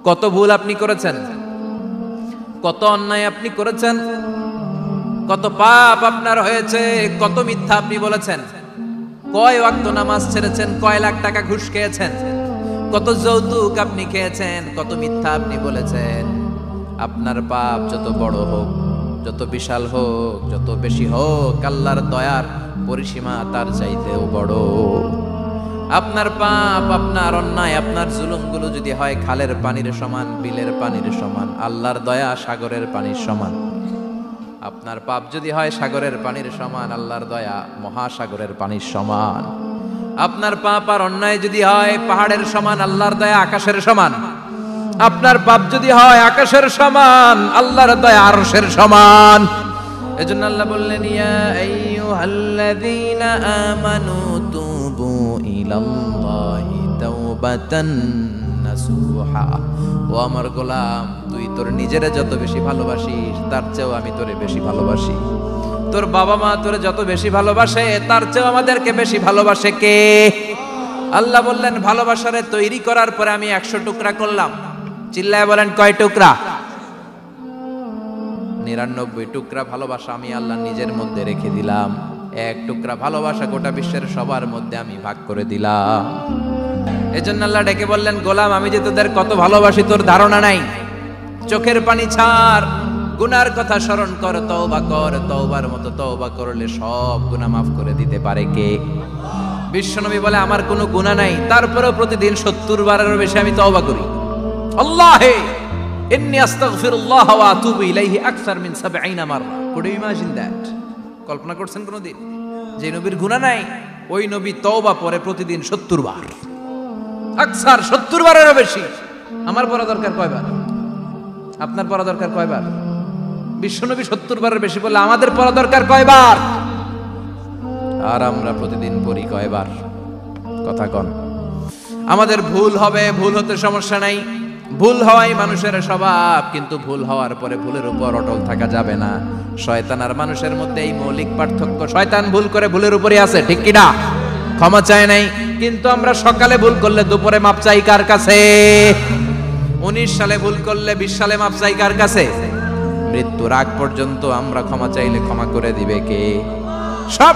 কত ভুল আপনি করেছেন, কত অন্যায় আপনি করেছেন, কত পাপ আপনার হয়েছে, কত মিথ্যা আপনি বলেছেন, কয় ওয়াক্ত নামাজ ছেড়েছেন, কয় লাখ টাকা ঘুষ খেয়েছেন, কত যৌতুক আপনি খেয়েছেন, কত মিথ্যা আপনি বলেছেন। আপনার পাপ যত বড় হোক, যত বিশাল হোক, যত বেশি হোক, আল্লাহর দয়ার পরিসীমা তার চাইতেও বড়। আপনার পাপ, আপনার অন্যায়, আপনার জুলুমগুলো যদি হয় খালের পানির সমান, বিলের পানির সমান, আল্লাহর দয়া সাগরের পানির সমান। আপনার পাপ যদি হয় সাগরের পানির সমান, আল্লাহর দয়া মহাসাগরের পানির সমান। আপনার পাপ আর অন্যায় যদি হয় পাহাড়ের সমান, আল্লাহর দয়া আকাশের সমান। আপনার পাপ যদি হয় আকাশের সমান, আল্লাহর দয়া আরশের সমান। এজন্য আল্লাহ বললেন, ইয়া আইয়ুহাল্লাযীনা আমানু তুবু ইলাল্লাহি তাওবাতান নাসুহা। ও আমার গোলাম, তুই তোর নিজেরে যত বেশি ভালোবাসিস তার চেয়েও আমি তোরে বেশি ভালোবাসি। তোর বাবা মা তোরে যত বেশি ভালোবাসে তার চেয়েও আমাদেরকে বেশি ভালোবাসে কে? আল্লাহ বললেন, ভালোবাসারে তৈরি করার পরে আমি 100 টুকরা করলাম। চিল্লায় বলেন, কয় টুকরা? 99 টুকরা ভালোবাসা আমি আল্লাহ নিজের মধ্যে রেখে দিলাম। 1 টুকরা ভালোবাসা গোটা বিশ্বের সবার মধ্যে আমি ভাগ করে দিলাম। এজন্য আল্লাহ ডেকে বললেন, গোলাম আমি যে তোদের কত ভালোবাসি তোর ধারণা নাই। চোখের পানি ছাড়, গুনার কথা স্মরণ কর, তওবা কর। তওবার মতো তওবা করলে সব গুনাহ মাফ করে দিতে পারে কে? বিশ্বনবী বলে, আমার কোনো গুনাহ নাই, তারপরেও প্রতিদিন 70 বারেরও বেশি আমি তওবা করি। আল্লাহে ইন্নী আস্তাগফিরুল্লাহ ওয়া আতুবু ইলাইহি আকসার মিন 70 মাররা। Could you imagine that? কল্পনা করছেন কোনদিন যে নবীর গুনাহ নাই, ওই নবী তওবা পড়ে প্রতিদিন 70 বার, আকসার 70 বারেরও বেশি। আমার পড়া দরকার কয়বার? আপনার পড়া দরকার কয়বার? বিশ্বনবী 70 বারের বেশি বললে আমাদের পড়া দরকার কয়বার? আর আমরা প্রতিদিন পড়ি কয়বার? কথা কন। আমাদের ভুল হবে, ভুল হতে সমস্যা নাই, ভুল হওয়াই মানুষের স্বভাব। কিন্তু ভুল হওয়ার পরে ভুলের উপর অটল থাকা যাবে না। শয়তান আর মানুষের মধ্যে এই মৌলিক পার্থক্য। শয়তান ভুল করে ভুলের উপরই আছে, ঠিক কি না? ক্ষমা চায় নাই। কিন্তু আমরা সকালে ভুল করলে দুপুরে মাপ চাই কার কাছে? 19 সালে ভুল করলে 20 সালে মাপ চাই কার কাছে? মৃত্যুর আগ পর্যন্ত আমরা ক্ষমা চাইলে ক্ষমা করে দিবে কে? সব